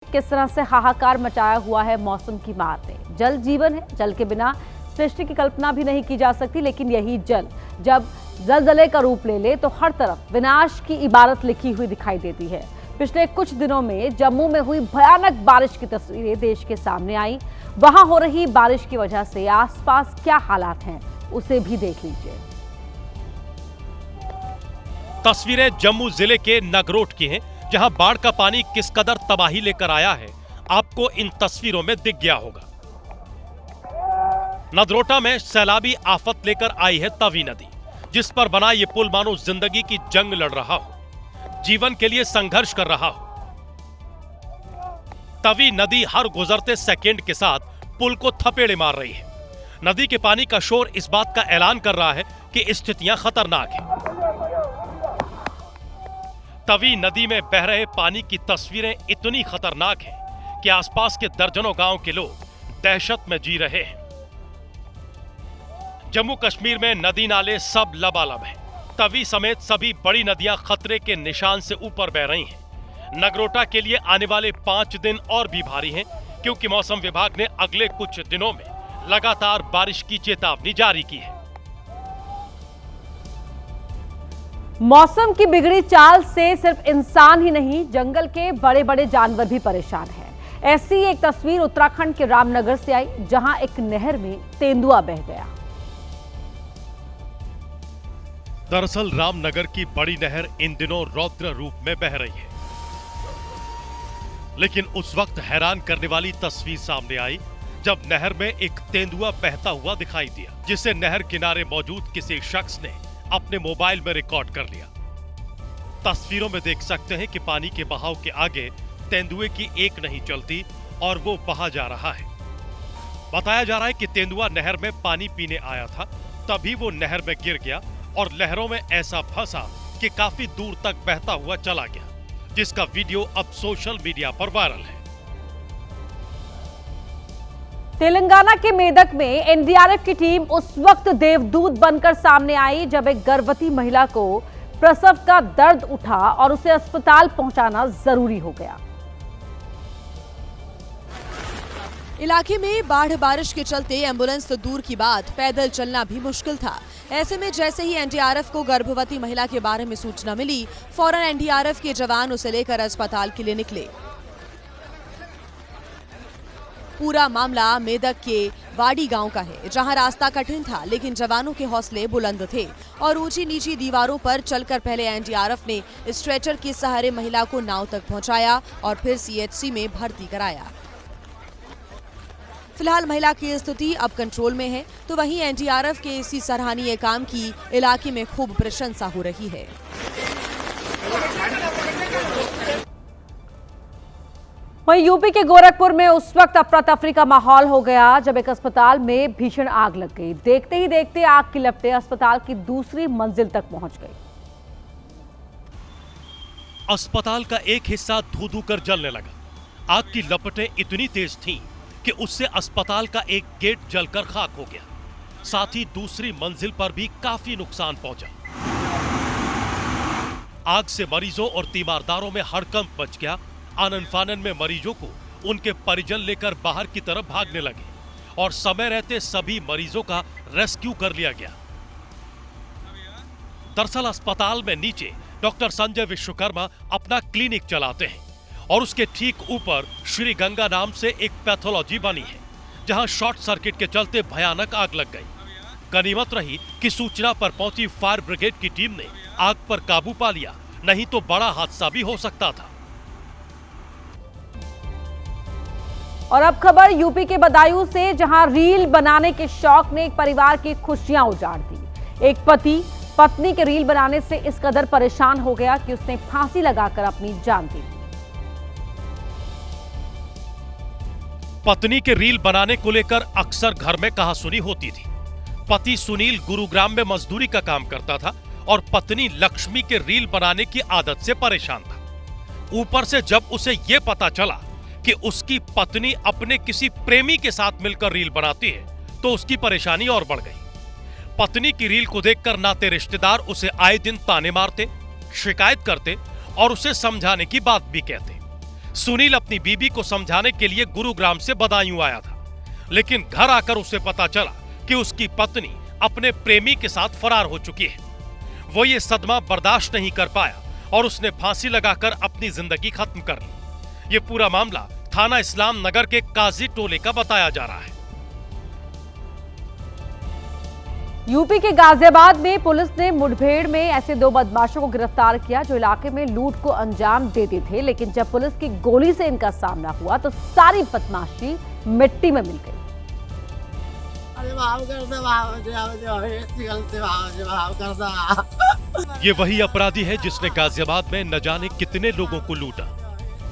किस तरह से हाहाकार मचाया हुआ है मौसम की मार ने। जल जीवन है, जल के बिना सृष्टि की कल्पना भी नहीं की जा सकती, लेकिन यही जल जब जलजले का रूप ले ले तो हर तरफ विनाश की इबारत लिखी हुई दिखाई देती है। पिछले कुछ दिनों में जम्मू में हुई भयानक बारिश की तस्वीरें देश के सामने आई। वहां हो रही बारिश की वजह से आसपास क्या हालात हैं, उसे भी देख लीजिए। तस्वीरें जम्मू जिले के नगरोट की हैं, जहां बाढ़ का पानी किस कदर तबाही लेकर आया है, आपको इन तस्वीरों में दिख गया होगा। नगरोटा में सैलाबी आफत लेकर आई है तवी नदी, जिस पर बना ये पुल मानो जिंदगी की जंग लड़ रहा हो, जीवन के लिए संघर्ष कर रहा हो। तवी नदी हर गुजरते सेकेंड के साथ पुल को थपेड़े मार रही है। नदी के पानी का शोर इस बात का ऐलान कर रहा है कि स्थितियां खतरनाक हैं। तवी नदी में बह रहे पानी की तस्वीरें इतनी खतरनाक हैं कि आसपास के दर्जनों गांव के लोग दहशत में जी रहे हैं। जम्मू कश्मीर में नदी नाले सब लबालब हैं। तवी समेत सभी बड़ी नदियां खतरे के निशान से ऊपर बह रही हैं। नगरोटा के लिए आने वाले 5 दिन और भी भारी हैं, क्योंकि मौसम विभाग ने अगले कुछ दिनों में लगातार बारिश की चेतावनी जारी की है। मौसम की बिगड़ी चाल से सिर्फ इंसान ही नहीं, जंगल के बड़े बड़े जानवर भी परेशान हैं। ऐसी एक तस्वीर उत्तराखंड के रामनगर से आई, जहां एक नहर में तेंदुआ बह गया। दरअसल रामनगर की बड़ी नहर इन दिनों रौद्र रूप में बह रही है, लेकिन उस वक्त हैरान करने वाली तस्वीर सामने आई जब नहर में एक तेंदुआ बहता हुआ दिखाई दिया, जिसे नहर किनारे मौजूद किसी शख्स ने अपने मोबाइल में रिकॉर्ड कर लिया। तस्वीरों में देख सकते हैं कि पानी के बहाव के आगे तेंदुए की एक नहीं चलती और वो बहा जा रहा है। बताया जा रहा है कि तेंदुआ नहर में पानी पीने आया था, तभी वो नहर में गिर गया और लहरों में ऐसा फंसा कि काफी दूर तक बहता हुआ चला गया, जिसका वीडियो अब सोशल मीडिया पर वायरल है। तेलंगाना के मेदक में एनडीआरएफ की टीम उस वक्त देवदूत बनकर सामने आई जब एक गर्भवती महिला को प्रसव का दर्द उठा और उसे अस्पताल पहुंचाना जरूरी हो गया। इलाके में बाढ़ बारिश के चलते एम्बुलेंस तो दूर की बात, पैदल चलना भी मुश्किल था। ऐसे में जैसे ही एनडीआरएफ को गर्भवती महिला के बारे में सूचना मिली, फौरन एनडीआरएफ के जवान उसे लेकर अस्पताल के लिए निकले। पूरा मामला मेदक के वाड़ी गांव का है, जहां रास्ता कठिन था, लेकिन जवानों के हौसले बुलंद थे और ऊंची नीची दीवारों पर चलकर पहले एनडीआरएफ ने स्ट्रेचर के सहारे महिला को नाव तक पहुंचाया और फिर सीएचसी में भर्ती कराया। फिलहाल महिला की स्थिति अब कंट्रोल में है, तो वहीं एनडीआरएफ के इसी सराहनीय काम की इलाके में खूब प्रशंसा हो रही है। वहीं यूपी के गोरखपुर में उस वक्त अफरा तफरी का माहौल हो गया जब एक अस्पताल में भीषण आग लग गई। देखते ही देखते आग की लपटें अस्पताल की दूसरी मंजिल तक पहुंच गई। अस्पताल का एक हिस्सा धू-धू कर जलने लगा। आग की लपटें इतनी तेज थीं कि उससे अस्पताल का एक गेट जलकर खाक हो गया। साथ ही दूसरी मंजिल पर भी काफी नुकसान पहुंचा। आग से मरीजों और तीमारदारों में हड़कंप मच गया। आनन फानन में मरीजों को उनके परिजन लेकर बाहर की तरफ भागने लगे और समय रहते सभी मरीजों का रेस्क्यू कर लिया गया। दरअसल अस्पताल में नीचे डॉक्टर संजय विश्वकर्मा अपना क्लिनिक चलाते हैं और उसके ठीक ऊपर श्री गंगा नाम से एक पैथोलॉजी बनी है, जहां शॉर्ट सर्किट के चलते भयानक आग लग गई। गनीमत रही कि सूचना पर पहुंची फायर ब्रिगेड की टीम ने आग पर काबू पा लिया, नहीं तो बड़ा हादसा भी हो सकता था। और अब खबर यूपी के बदायूं से, जहां रील बनाने के शौक ने एक परिवार की खुशियां उजाड़ दी। एक पति पत्नी के रील बनाने से इस कदर परेशान हो गया कि उसने फांसी लगाकर अपनी जान दी। पत्नी के रील बनाने को लेकर अक्सर घर में कहासुनी होती थी। पति सुनील गुरुग्राम में मजदूरी का काम करता था और पत्नी लक्ष्मी के रील बनाने की आदत से परेशान था। ऊपर से जब उसे यह पता चला कि उसकी पत्नी अपने किसी प्रेमी के साथ मिलकर रील बनाती है, तो उसकी परेशानी और बढ़ गई। पत्नी की रील को देखकर नाते रिश्तेदार उसे आए दिन ताने मारते, शिकायत करते और उसे समझाने की बात भी कहते। सुनील अपनी बीबी को समझाने के लिए गुरुग्राम से बदायूं आया था, लेकिन घर आकर उसे पता चला कि उसकी पत्नी अपने प्रेमी के साथ फरार हो चुकी है। वो ये सदमा बर्दाश्त नहीं कर पाया और उसने फांसी लगाकर अपनी जिंदगी खत्म कर ली। ये पूरा मामला थाना इस्लाम नगर के काजी टोले का बताया जा रहा है। यूपी के गाजियाबाद में पुलिस ने मुठभेड़ में ऐसे 2 बदमाशों को गिरफ्तार किया जो इलाके में लूट को अंजाम देते थे, लेकिन जब पुलिस की गोली से इनका सामना हुआ तो सारी बदमाशी मिट्टी में मिल गई। ये वही अपराधी है जिसने गाजियाबाद में न जाने कितने लोगों को लूटा,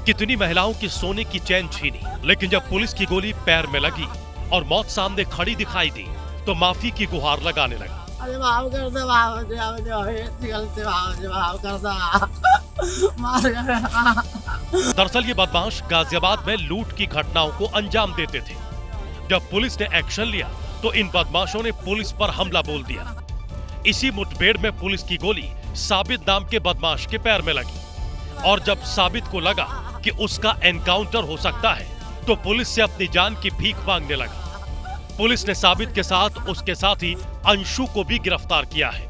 कितनी महिलाओं की सोने की चैन छीनी, लेकिन जब पुलिस की गोली पैर में लगी और मौत सामने खड़ी दिखाई दी तो माफी की गुहार लगाने लगा। दरअसल ये बदमाश गाजियाबाद में लूट की घटनाओं को अंजाम देते थे। जब पुलिस ने एक्शन लिया तो इन बदमाशों ने पुलिस पर हमला बोल दिया। इसी मुठभेड़ में पुलिस की गोली साबित नाम के बदमाश के पैर में लगी और जब साबित को लगा कि उसका एनकाउंटर हो सकता है तो पुलिस से अपनी जान की भीख मांगने लगा। पुलिस ने साबित के साथ उसके साथी अंशु को भी गिरफ्तार किया है।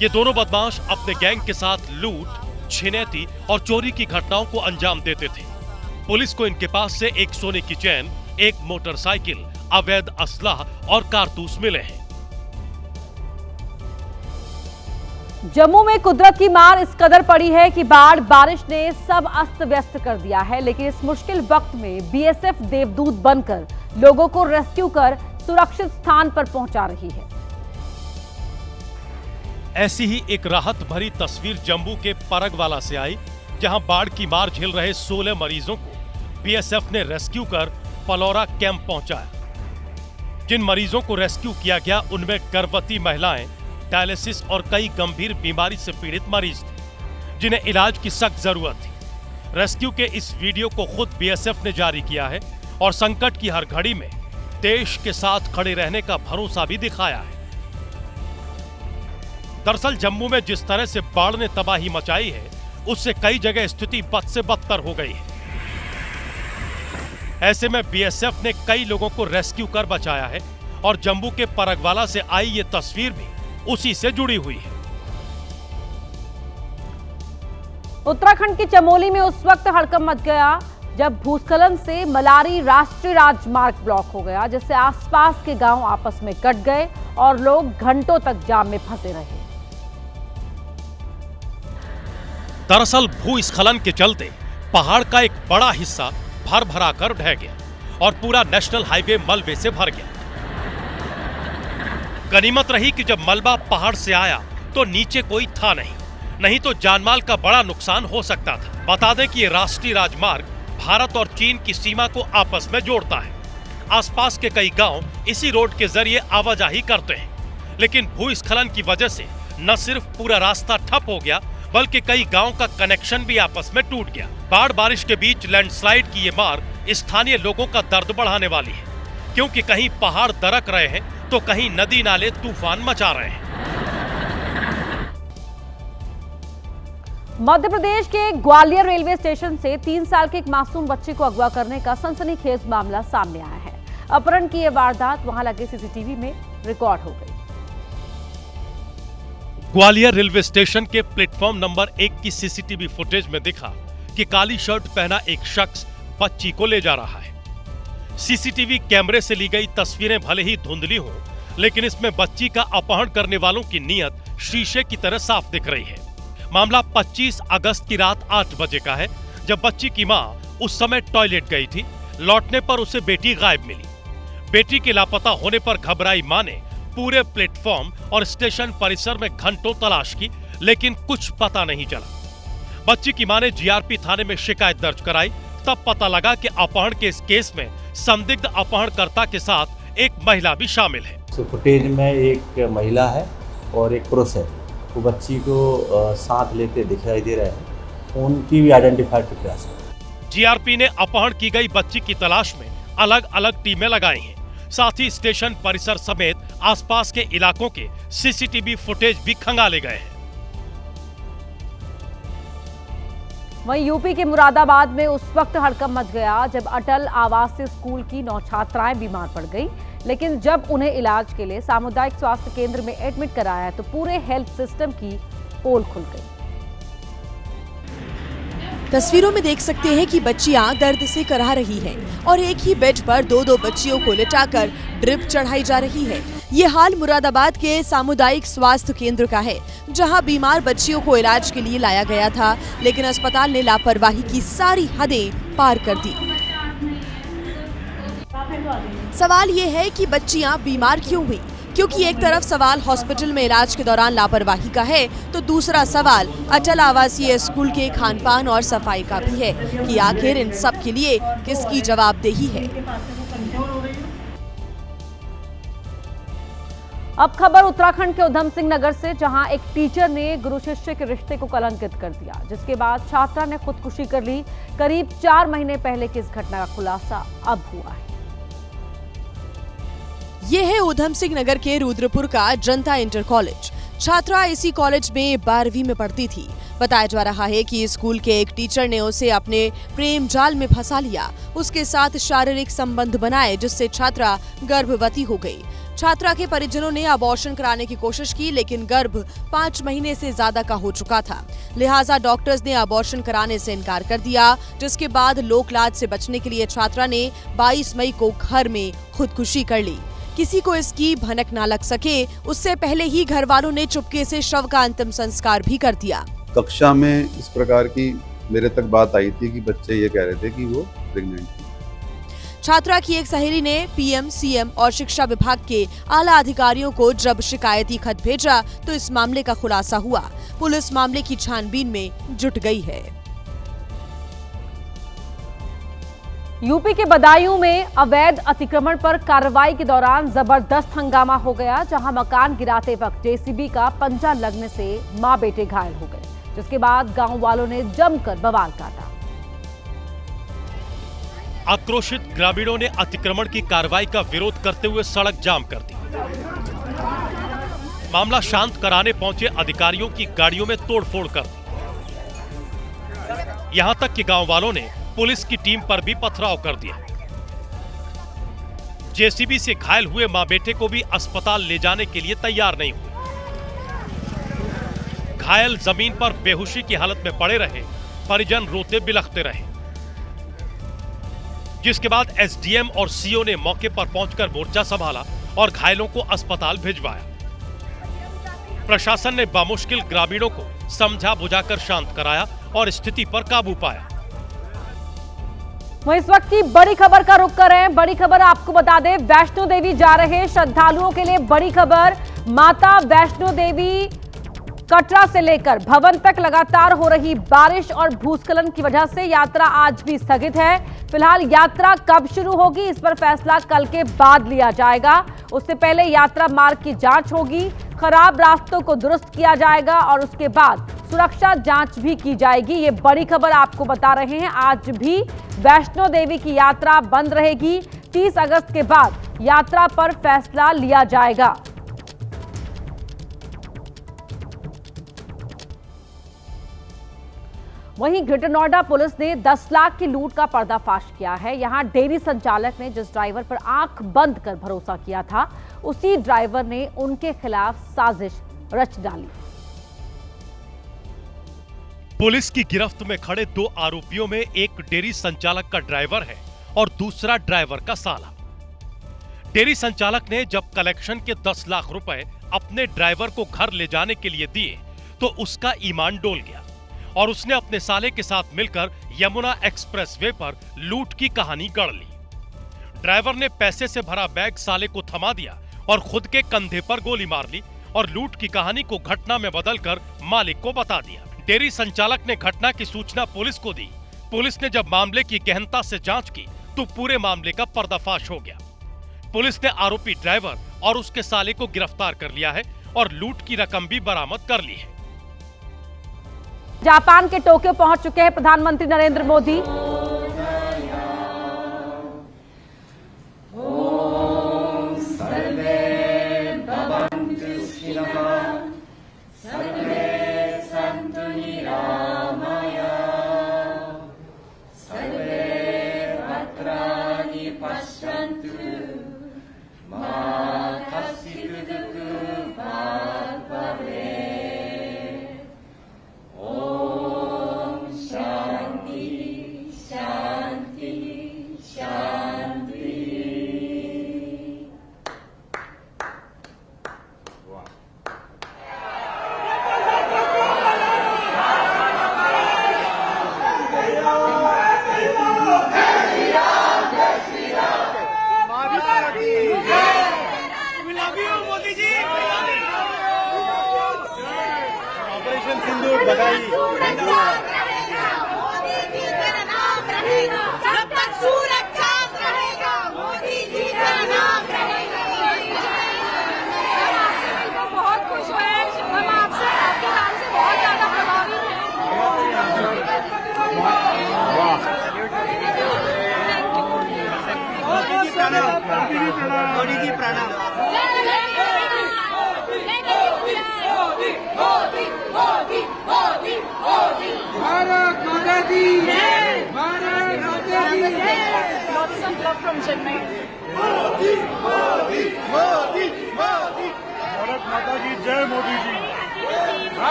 ये दोनों बदमाश अपने गैंग के साथ लूट, छिनैती और चोरी की घटनाओं को अंजाम देते थे। पुलिस को इनके पास से एक सोने की चैन, एक मोटरसाइकिल, अवैध असलाह और कारतूस मिले हैं। जम्मू में कुदरत की मार इस कदर पड़ी है कि बारिश ने सब अस्त व्यस्त कर दिया है, लेकिन इस मुश्किल वक्त में बीएसएफ देवदूत बनकर लोगों को रेस्क्यू कर सुरक्षित स्थान पर पहुंचा रही है। ऐसी ही एक राहत भरी तस्वीर जम्मू के परगवाला से आई, जहां बाढ़ की मार झेल रहे 16 मरीजों को बीएसएफ ने रेस्क्यू कर पलौरा कैंप पहुंचाया। जिन मरीजों को रेस्क्यू किया गया उनमें गर्भवती महिलाएं, डायलिसिस और कई गंभीर बीमारी से पीड़ित मरीज थे, जिन्हें इलाज की सख्त जरूरत थी। रेस्क्यू के इस वीडियो को खुद बीएसएफ ने जारी किया है और संकट की हर घड़ी में देश के साथ खड़े रहने का भरोसा भी दिखाया है। दरअसल जम्मू में जिस तरह से बाढ़ ने तबाही मचाई है, उससे कई जगह स्थिति बद से बदतर हो गई है। ऐसे में बीएसएफ ने कई लोगों को रेस्क्यू कर बचाया है और जम्मू के परगवाला से आई ये तस्वीर भी उसी से जुड़ी हुई है। उत्तराखंड की चमोली में उस वक्त हड़कंप मच गया जब भूस्खलन से मलारी राष्ट्रीय राजमार्ग ब्लॉक हो गया, जिससे आसपास के गांव आपस में कट गए और लोग घंटों तक जाम में फंसे रहे। दरअसल भूस्खलन के चलते पहाड़ का एक बड़ा हिस्सा भर भरा कर ढह गया और पूरा नेशनल हाईवे मलबे से भर गया। गनीमत रही कि जब मलबा पहाड़ से आया तो नीचे कोई था नहीं तो जानमाल का बड़ा नुकसान हो सकता था। बता दें कि ये राष्ट्रीय राजमार्ग भारत और चीन की सीमा को आपस में जोड़ता है। आसपास के कई गांव इसी रोड के जरिए आवाजाही करते हैं, लेकिन भूस्खलन की वजह से न सिर्फ पूरा रास्ता ठप हो गया बल्कि कई गांव का कनेक्शन भी आपस में टूट गया। बाढ़ बारिश के बीच लैंडस्लाइड की ये मार स्थानीय लोगों का दर्द बढ़ाने वाली है, क्योंकि कहीं पहाड़ दरक रहे हैं तो कहीं नदी नाले तूफान मचा रहे हैं। मध्य प्रदेश के ग्वालियर रेलवे स्टेशन से 3 साल के एक मासूम बच्चे को अगवा करने का सनसनीखेज मामला सामने आया है। अपहरण की यह वारदात वहां लगे सीसीटीवी में रिकॉर्ड हो गई। ग्वालियर रेलवे स्टेशन के प्लेटफॉर्म नंबर 1 की सीसीटीवी फुटेज में दिखा कि काली शर्ट पहना एक शख्स बच्ची को ले जा रहा है। सीसीटीवी कैमरे से ली गई तस्वीरें भले ही धुंधली हों, लेकिन इसमें बच्ची का अपहरण करने वालों की नीयत शीशे की तरह साफ दिख रही है। मामला 25 अगस्त की रात 8 बजे का है, जब बच्ची की मां उस समय टॉयलेट गई थी। लौटने पर उसे बेटी गायब मिली। बेटी के लापता होने पर घबराई मां ने पूरे प्लेटफॉर्म और स्टेशन परिसर में घंटों तलाश की, लेकिन कुछ पता नहीं चला। बच्ची की मां ने जीआरपी थाने में शिकायत दर्ज कराई। तब पता लगा कि अपहरण के इस केस में संदिग्ध अपहरणकर्ता के साथ एक महिला भी शामिल है। फुटेज में एक महिला है और एक पुरुष है, वो बच्ची को साथ लेते दिखाई दे रहे हैं। उनकी भी आइडेंटिफाई का प्रयास है। जीआरपी ने अपहरण की गई बच्ची की तलाश में अलग अलग टीमें लगाई हैं। साथ ही स्टेशन परिसर समेत आसपास के इलाकों के सीसीटीवी फुटेज भी खंगाले गए हैं। वहीं यूपी के मुरादाबाद में उस वक्त हड़कंप मच गया जब अटल आवासीय स्कूल की 9 छात्राएं बीमार पड़ गईं, लेकिन जब उन्हें इलाज के लिए सामुदायिक स्वास्थ्य केंद्र में एडमिट कराया तो पूरे हेल्थ सिस्टम की पोल खुल गई। तस्वीरों में देख सकते हैं कि बच्चियां दर्द से कराह रही हैं और एक ही बेड पर दो बच्चियों को लिटाकर ड्रिप चढ़ाई जा रही है। ये हाल मुरादाबाद के सामुदायिक स्वास्थ्य केंद्र का है, जहां बीमार बच्चियों को इलाज के लिए लाया गया था, लेकिन अस्पताल ने लापरवाही की सारी हदें पार कर दी। सवाल ये है कि बच्चियां बीमार क्यों हुई, क्योंकि एक तरफ सवाल हॉस्पिटल में इलाज के दौरान लापरवाही का है, तो दूसरा सवाल अटल आवासीय स्कूल के खानपान और सफाई का भी है कि आखिर इन सब के लिए किसकी जवाबदेही है। अब खबर उत्तराखंड के उधम सिंह नगर से, जहां एक टीचर ने गुरु शिष्य के रिश्ते को कलंकित कर दिया, जिसके बाद छात्रा ने खुदकुशी कर ली। करीब 4 महीने पहले की इस घटना का खुलासा अब हुआ है। ये है उधम सिंह नगर के रुद्रपुर का जनता इंटर कॉलेज। छात्रा इसी कॉलेज में 12वीं में पढ़ती थी। बताया जा रहा है कि स्कूल के एक टीचर ने उसे अपने प्रेम जाल में फंसा लिया, उसके साथ शारीरिक संबंध बनाए, जिससे छात्रा गर्भवती हो गई। छात्रा के परिजनों ने अबॉर्शन कराने की कोशिश की, लेकिन गर्भ 5 महीने से ज्यादा का हो चुका था, लिहाजा डॉक्टर्स ने अबॉर्शन कराने से इनकार कर दिया, जिसके बाद लोकलाज से बचने के लिए छात्रा ने 22 मई को घर में खुदकुशी कर ली। किसी को इसकी भनक ना लग सके, उससे पहले ही घर वालों ने चुपके से शव का अंतिम संस्कार भी कर दिया। कक्षा में इस प्रकार की मेरे तक बात आई थी कि बच्चे ये कह रहे थे कि वो प्रेग्नेंट थी। छात्रा की एक सहेली ने पीएम, सीएम और शिक्षा विभाग के आला अधिकारियों को जब शिकायती खत भेजा तो इस मामले का खुलासा हुआ। पुलिस मामले की छानबीन में जुट गई है। यूपी के बदायूं में अवैध अतिक्रमण पर कार्रवाई के दौरान जबरदस्त हंगामा हो गया, जहां मकान गिराते वक्त जेसीबी का पंजा लगने से मां बेटे घायल हो गए, जिसके बाद गांव वालों ने जमकर बवाल काटा। आक्रोशित ग्रामीणों ने अतिक्रमण की कार्रवाई का विरोध करते हुए सड़क जाम कर दी। मामला शांत कराने पहुंचे अधिकारियों की गाड़ियों में तोड़फोड़ कर दी। यहां तक कि गांव वालों ने पुलिस की टीम पर भी पथराव कर दिया। जेसीबी से घायल हुए मां बेटे को भी अस्पताल ले जाने के लिए तैयार नहीं हुए। घायल जमीन पर बेहोशी की हालत में पड़े रहे, परिजन रोते बिलखते रहे, जिसके बाद एसडीएम और सीओ ने मौके पर पहुंचकर मोर्चा संभाला और घायलों को अस्पताल भिजवाया। प्रशासन ने बामुश्किल ग्रामीणों को समझा बुझाकर शांत कराया और स्थिति पर काबू पाया। वहीं इस वक्त की बड़ी खबर का रुख कर रहे हैं। बड़ी खबर आपको बता दें, वैष्णो देवी जा रहे श्रद्धालुओं के लिए बड़ी खबर। माता वैष्णो देवी कटरा से लेकर भवन तक लगातार हो रही बारिश और भूस्खलन की वजह से यात्रा आज भी स्थगित है। फिलहाल यात्रा कब शुरू होगी, इस पर फैसला कल के बाद लिया जाएगा। उससे पहले यात्रा मार्ग की जांच होगी, खराब रास्तों को दुरुस्त किया जाएगा और उसके बाद सुरक्षा जांच भी की जाएगी। ये बड़ी खबर आपको बता रहे हैं। आज भी वैष्णो देवी की यात्रा बंद रहेगी। 30 अगस्त के बाद यात्रा पर फैसला लिया जाएगा। वहीं ग्रेटर नोएडा पुलिस ने 10 लाख की लूट का पर्दाफाश किया है। यहां डेयरी संचालक ने जिस ड्राइवर पर आंख बंद कर भरोसा किया था, उसी ड्राइवर ने उनके खिलाफ साजिश रच डाली। पुलिस की गिरफ्त में खड़े 2 आरोपियों में एक डेयरी संचालक का ड्राइवर है और दूसरा ड्राइवर का साला। डेयरी संचालक ने जब कलेक्शन के 10 लाख रुपए अपने ड्राइवर को घर ले जाने के लिए दिए तो उसका ईमान डोल गया और उसने अपने साले के साथ मिलकर यमुना एक्सप्रेसवे पर लूट की कहानी गढ़ ली। ड्राइवर ने पैसे से भरा बैग साले को थमा दिया और खुद के कंधे पर गोली मार ली और लूट की कहानी को घटना में बदलकर मालिक को बता दिया। डेयरी संचालक ने घटना की सूचना पुलिस को दी। पुलिस ने जब मामले की गहनता से जांच की तो पूरे मामले का पर्दाफाश हो गया। पुलिस ने आरोपी ड्राइवर और उसके साले को गिरफ्तार कर लिया है और लूट की रकम भी बरामद कर ली है। जापान के टोक्यो पहुंच चुके हैं प्रधानमंत्री नरेंद्र मोदी।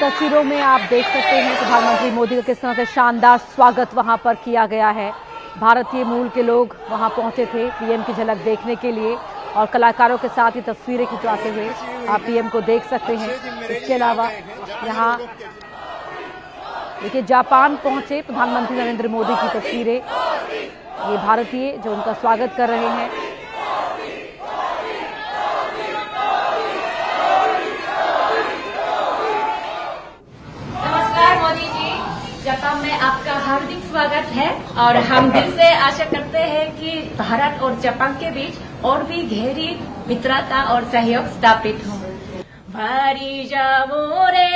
तस्वीरों में आप देख सकते हैं प्रधानमंत्री मोदी का किस तरह से शानदार स्वागत वहां पर किया गया है। भारतीय मूल के लोग वहां पहुंचे थे पीएम की झलक देखने के लिए और कलाकारों के साथ ही तस्वीरें खिंचवाते हुए आप पीएम को देख सकते हैं। इसके अलावा यहाँ देखिए जापान पहुंचे प्रधानमंत्री नरेंद्र मोदी की तस्वीरें, ये भारतीय जो उनका स्वागत कर रहे हैं। जापान में आपका हार्दिक स्वागत है और हम दिल से आशा करते हैं कि भारत और जापान के बीच और भी गहरी मित्रता और सहयोग स्थापित हो। भारी जाओ रे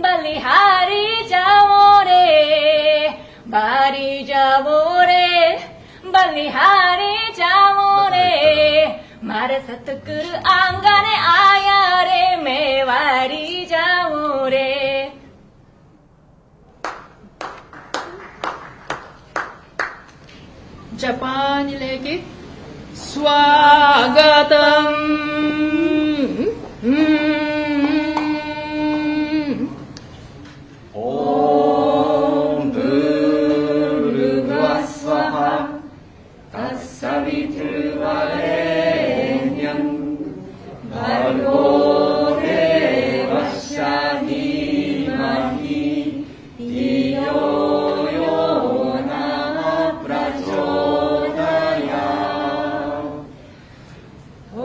बलिहारी जाओ रे, भारी जाओ रे बलिहारी जाओ रे, मारे सतगुरु आंगन आया रे मेवारी जाओ रे। ಜಪಾನಿലേക്ക് സ്വാഗതം. ഓം ഭൂർഭുവഃ സ്വഃ തത്സവിതുർവരേണ്യം ഭർഗോ ദേവസ്യ ധീമഹി ധിയോ യോ നഃ പ്രചോദയാത്.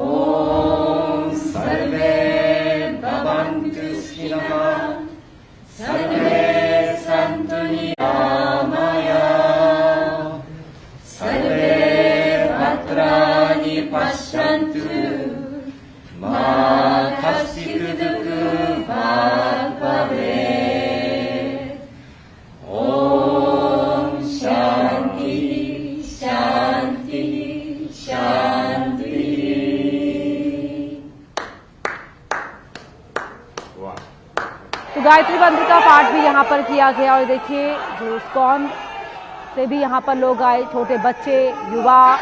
ഓം സർവേ ഭവന്തു സുഖിനഃ സർവേ സന്തു നിരാമയാഃ സർവേ ഭദ്രാണി പശ്യन्तु मा कश्चित् दुःखभाग् भवेत्. ओम शांति शांति शांति. तो गायत्री मंत्र का पाठ भी यहाँ पर किया गया और देखिए जो इस्कॉन से भी यहाँ पर लोग आए, छोटे बच्चे, युवा,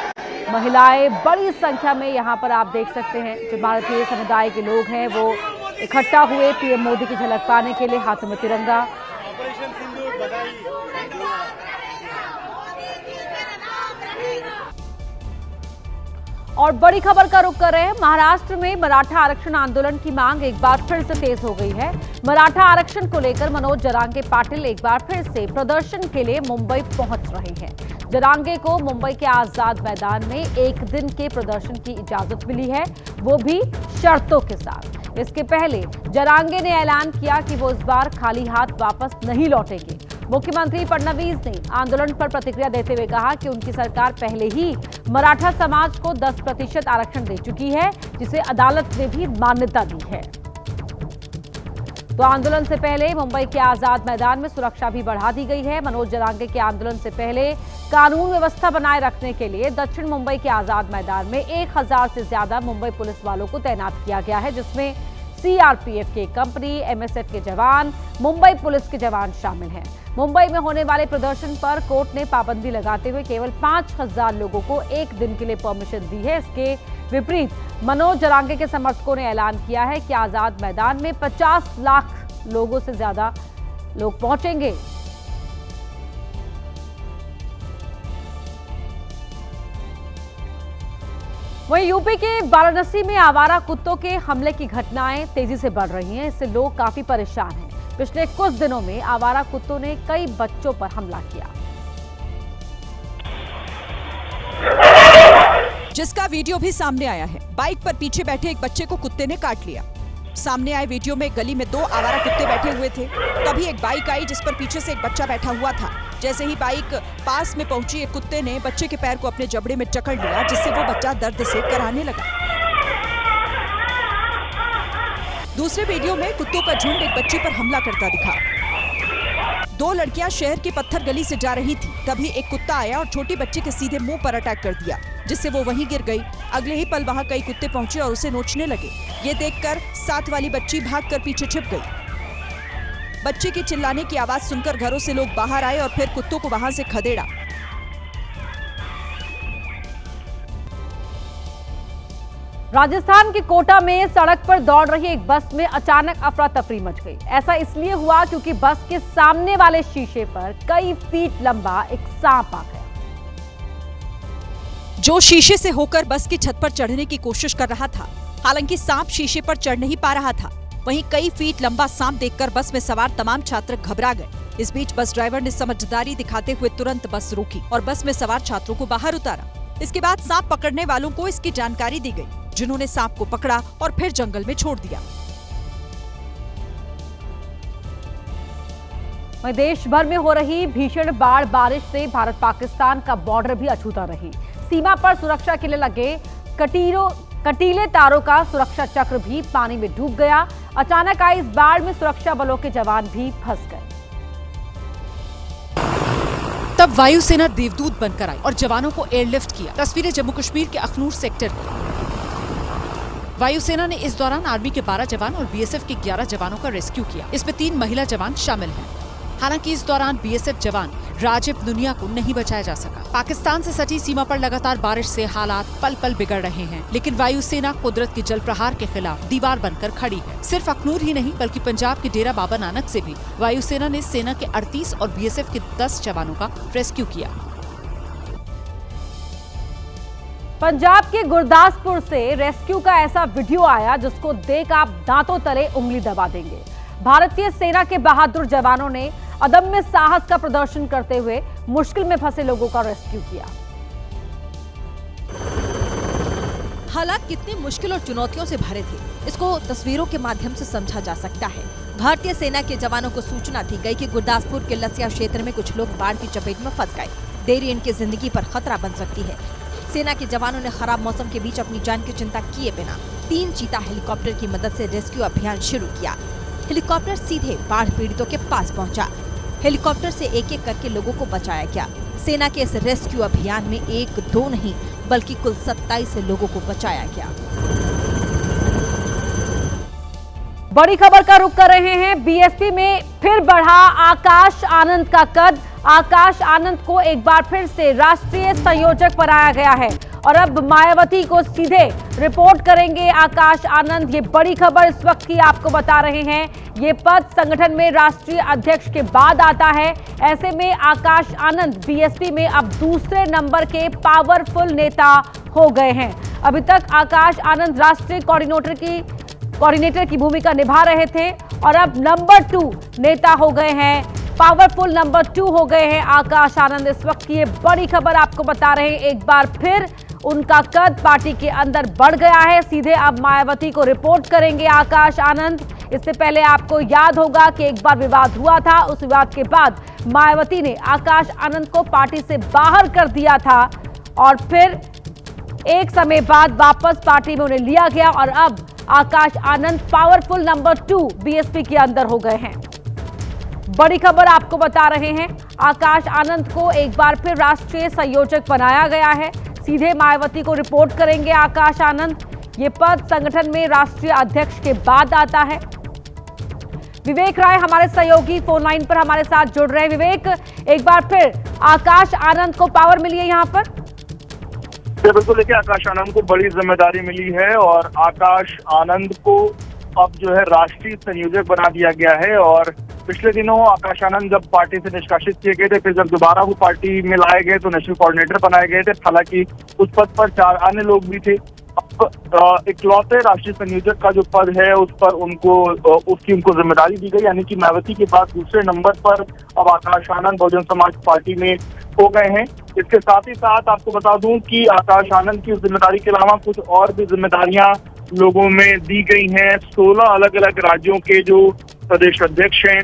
महिलाएं, बड़ी संख्या में यहाँ पर आप देख सकते हैं जो भारतीय समुदाय के लोग हैं वो इकट्ठा हुए पीएम मोदी की झलक पाने के लिए, हाथों में तिरंगा। और बड़ी खबर का रुख कर रहे हैं, महाराष्ट्र में मराठा आरक्षण आंदोलन की मांग एक बार फिर से तेज हो गई है। मराठा आरक्षण को लेकर मनोज जरांगे पाटिल एक बार फिर से प्रदर्शन के लिए मुंबई पहुंच रहे हैं। जरांगे को मुंबई के आजाद मैदान में एक दिन के प्रदर्शन की इजाजत मिली है, वो भी शर्तों के साथ। इसके पहले जरांगे ने ऐलान किया कि वो इस बार खाली हाथ वापस नहीं लौटेंगे। मुख्यमंत्री फडणवीस ने आंदोलन पर प्रतिक्रिया देते हुए कहा कि उनकी सरकार पहले ही मराठा समाज को 10% आरक्षण दे चुकी है, जिसे अदालत ने भी मान्यता दी है। तो आंदोलन से पहले मुंबई के आजाद मैदान में सुरक्षा भी बढ़ा दी गई है। मनोज जरांगे के आंदोलन से पहले कानून व्यवस्था बनाए रखने के लिए दक्षिण मुंबई के आजाद मैदान में 1000 से ज्यादा मुंबई पुलिस वालों को तैनात किया गया है, जिसमें सीआरपीएफ की कंपनी, एमएसएफ के जवान, मुंबई पुलिस के जवान शामिल हैं। मुंबई में होने वाले प्रदर्शन पर कोर्ट ने पाबंदी लगाते हुए केवल 5000 लोगों को एक दिन के लिए परमिशन दी है। इसके विपरीत मनोज जरांगे के समर्थकों ने ऐलान किया है कि आजाद मैदान में 50 लाख लोगों से ज्यादा लोग पहुंचेंगे। वहीं यूपी के वाराणसी में आवारा कुत्तों के हमले की घटनाएं तेजी से बढ़ रही हैं, इससे लोग काफी परेशान हैं। पिछले कुछ दिनों में आवारा कुत्तों ने कई बच्चों पर हमला किया, जिसका वीडियो भी सामने आया है। बाइक पर पीछे बैठे एक बच्चे को कुत्ते ने काट लिया। सामने आए वीडियो में गली में 2 आवारा कुत्ते बैठे हुए थे, तभी एक बाइक आई जिस पर पीछे से एक बच्चा बैठा हुआ था। जैसे ही बाइक पास में पहुंची, एक कुत्ते ने बच्चे के पैर को अपने जबड़े में जकड़ लिया, जिससे वो बच्चा दर्द से कराने लगा। दूसरे वीडियो में कुत्तों का झुंड एक बच्चे पर हमला करता दिखा। 2 लड़कियां शहर की पत्थर गली से जा रही थी, तभी एक कुत्ता आया और छोटी बच्ची के सीधे मुंह पर अटैक कर दिया, जिससे वो वहीं गिर गई। अगले ही पल वहां कई कुत्ते पहुंचे और उसे नोचने लगे। ये देखकर साथ वाली बच्ची भागकर पीछे छिप गई। बच्चे के चिल्लाने की आवाज सुनकर घरों से लोग बाहर आए और फिर कुत्तों को वहां से खदेड़ा। राजस्थान के कोटा में सड़क पर दौड़ रही एक बस में अचानक अफरा तफरी मच गई। ऐसा इसलिए हुआ क्योंकि बस के सामने वाले शीशे पर कई फीट लंबा एक सांप आ गया, जो शीशे से होकर बस की छत पर चढ़ने की कोशिश कर रहा था। हालांकि सांप शीशे पर चढ़ नहीं पा रहा था। वहीं कई फीट लंबा सांप देखकर बस में सवार तमाम छात्र घबरा गए। इस बीच बस ड्राइवर ने समझदारी दिखाते हुए तुरंत बस रोकी और बस में सवार छात्रों को बाहर उतारा। इसके बाद सांप पकड़ने वालों को इसकी जानकारी दी गई, जिन्होंने सांप को पकड़ा और फिर जंगल में छोड़ दिया। वहीं देश भर में हो रही भीषण बाढ़ बारिश से भारत पाकिस्तान का बॉर्डर भी अछूता रही। सीमा पर सुरक्षा के लिए लगे कटीले तारों का सुरक्षा चक्र भी पानी में डूब गया। अचानक आई इस बाढ़ में सुरक्षा बलों के जवान भी फंस गए। तब वायुसेना देवदूत बनकर आई और जवानों को एयरलिफ्ट किया। तस्वीरें जम्मू कश्मीर के अखनूर सेक्टर की। वायुसेना ने इस दौरान आर्मी के 12 जवान और बीएसएफ के 11 जवानों का रेस्क्यू किया। इसमें 3 महिला जवान शामिल हैं। हालांकि इस दौरान बीएसएफ जवान राजिब दुनिया को नहीं बचाया जा सका। पाकिस्तान से सटी सीमा पर लगातार बारिश से हालात पल पल बिगड़ रहे हैं, लेकिन वायुसेना कुदरत के जल प्रहार के खिलाफ दीवार बनकर खड़ी है। सिर्फ अखनूर ही नहीं बल्कि पंजाब के डेरा बाबा नानक से भी वायुसेना ने सेना के 38 और बीएसएफ के 10 जवानों का रेस्क्यू किया। पंजाब के गुरदासपुर से रेस्क्यू का ऐसा वीडियो आया जिसको देख आप दांतों तले उंगली दबा देंगे। भारतीय सेना के बहादुर जवानों ने अदम्य साहस का प्रदर्शन करते हुए मुश्किल में फंसे लोगों का रेस्क्यू किया। हालात कितनी मुश्किल और चुनौतियों से भरे थे, इसको तस्वीरों के माध्यम से समझा जा सकता है। भारतीय सेना के जवानों को सूचना दी गई कि गुरदासपुर के लसिया क्षेत्र में कुछ लोग बाढ़ की चपेट में फंस गए। देरी इनकी जिंदगी पर खतरा बन सकती है। सेना के जवानों ने खराब मौसम के बीच अपनी जान की चिंता किए बिना 3 चीता हेलीकॉप्टर की मदद से रेस्क्यू अभियान शुरू किया। हेलीकॉप्टर सीधे बाढ़ पीड़ितों के पास पहुंचा। हेलीकॉप्टर से एक एक करके लोगों को बचाया गया। सेना के इस रेस्क्यू अभियान में 1-2 नहीं बल्कि कुल 27 लोगों को बचाया गया। बड़ी खबर का रुख कर रहे हैं। बीएसपी में फिर बढ़ा आकाश आनंद का कद। आकाश आनंद को एक बार फिर से राष्ट्रीय संयोजक बनाया गया है और अब मायावती को सीधे रिपोर्ट करेंगे आकाश आनंद। ये बड़ी खबर इस वक्त की आपको बता रहे हैं। ये पद संगठन में राष्ट्रीय अध्यक्ष के बाद आता है। ऐसे में आकाश आनंद बीएसपी में अब दूसरे नंबर के पावरफुल नेता हो गए हैं। अभी तक आकाश आनंद राष्ट्रीय कोऑर्डिनेटर की भूमिका निभा रहे थे और अब नंबर 2 नेता हो गए हैं, पावरफुल नंबर 2 हो गए हैं आकाश आनंद। इस वक्त की ये बड़ी खबर आपको बता रहे हैं। एक बार फिर उनका कद पार्टी के अंदर बढ़ गया है। सीधे अब मायावती को रिपोर्ट करेंगे आकाश आनंद। इससे पहले आपको याद होगा कि एक बार विवाद हुआ था, उस विवाद के बाद मायावती ने आकाश आनंद को पार्टी से बाहर कर दिया था और फिर एक समय बाद वापस पार्टी में उन्हें लिया गया और अब Akash Anand powerful number 2 BSP के अंदर हो गए हैं। बड़ी खबर आपको बता रहे हैं। आकाश आनंद को एक बार फिर राष्ट्रीय संयोजक बनाया गया है। सीधे मायावती को रिपोर्ट करेंगे आकाश आनंद। ये पद संगठन में राष्ट्रीय अध्यक्ष के बाद आता है। विवेक राय हमारे सहयोगी फोन लाइन पर हमारे साथ जुड़ रहे हैं। विवेक, एक बार फिर आकाश आनंद को पावर मिली है यहाँ पर? बिल्कुल, देखिए आकाश आनंद को बड़ी जिम्मेदारी मिली है और आकाश आनंद को अब जो है राष्ट्रीय संयोजक बना दिया गया है। और पिछले दिनों आकाश आनंद जब पार्टी से निष्कासित किए गए थे, फिर जब दोबारा वो पार्टी में लाए गए तो नेशनल कोऑर्डिनेटर बनाए गए थे। हालांकि उस पद पर 4 अन्य लोग भी थे। अब इकलौते राष्ट्रीय संयोजक का जो पद है उस पर उनको जिम्मेदारी दी गई, यानी कि मायावती के बाद दूसरे नंबर पर अब आकाश आनंद बहुजन समाज पार्टी में हो गए हैं। इसके साथ ही साथ आपको बता दूं कि आकाश आनंद की उस जिम्मेदारी के अलावा कुछ और भी जिम्मेदारियां लोगों में दी गई हैं। 16 अलग अलग राज्यों के जो प्रदेश अध्यक्ष हैं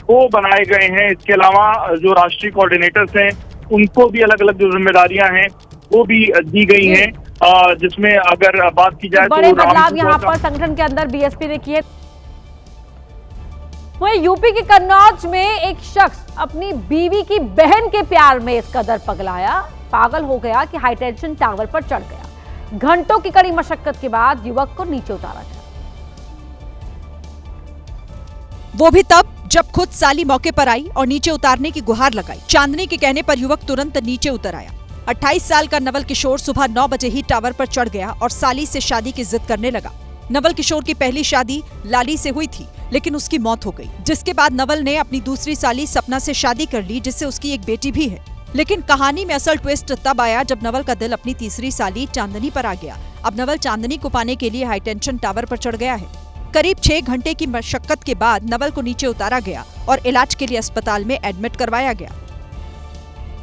वो बनाए गए हैं। इसके अलावा जो राष्ट्रीय कोऑर्डिनेटर्स हैं उनको भी अलग अलग जो जिम्मेदारियां हैं वो भी दी गई हैं, जिसमें अगर बात की जाए बड़े तो बदलाव यहाँ पर संगठन के अंदर बीएसपी ने किए। वहीं यूपी के कन्नौज में एक शख्स अपनी बीवी की बहन के प्यार में इस कदर पागल हो गया कि हाईटेंशन टावर पर चढ़ गया। घंटों की कड़ी मशक्कत के बाद युवक को नीचे उतारा गया। वो भी तब जब खुद साली मौके पर आई और नीचे उतारने की गुहार लगाई। चांदनी के कहने पर युवक तुरंत नीचे उतर आया। 28 साल का नवल किशोर सुबह 9 बजे ही टावर पर चढ़ गया और साली से शादी की जिद करने लगा। नवल किशोर की पहली शादी लाली से हुई थी, लेकिन उसकी मौत हो गई, जिसके बाद नवल ने अपनी दूसरी साली सपना से शादी कर ली, जिससे उसकी एक बेटी भी है। लेकिन कहानी में असल ट्विस्ट तब आया जब नवल का दिल अपनी तीसरी साली चांदनी पर आ गया। अब नवल चांदनी को पाने के लिए हाईटेंशन टावर पर चढ़ गया है। करीब 6 घंटे की मशक्कत के बाद नवल को नीचे उतारा गया और इलाज के लिए अस्पताल में एडमिट करवाया गया।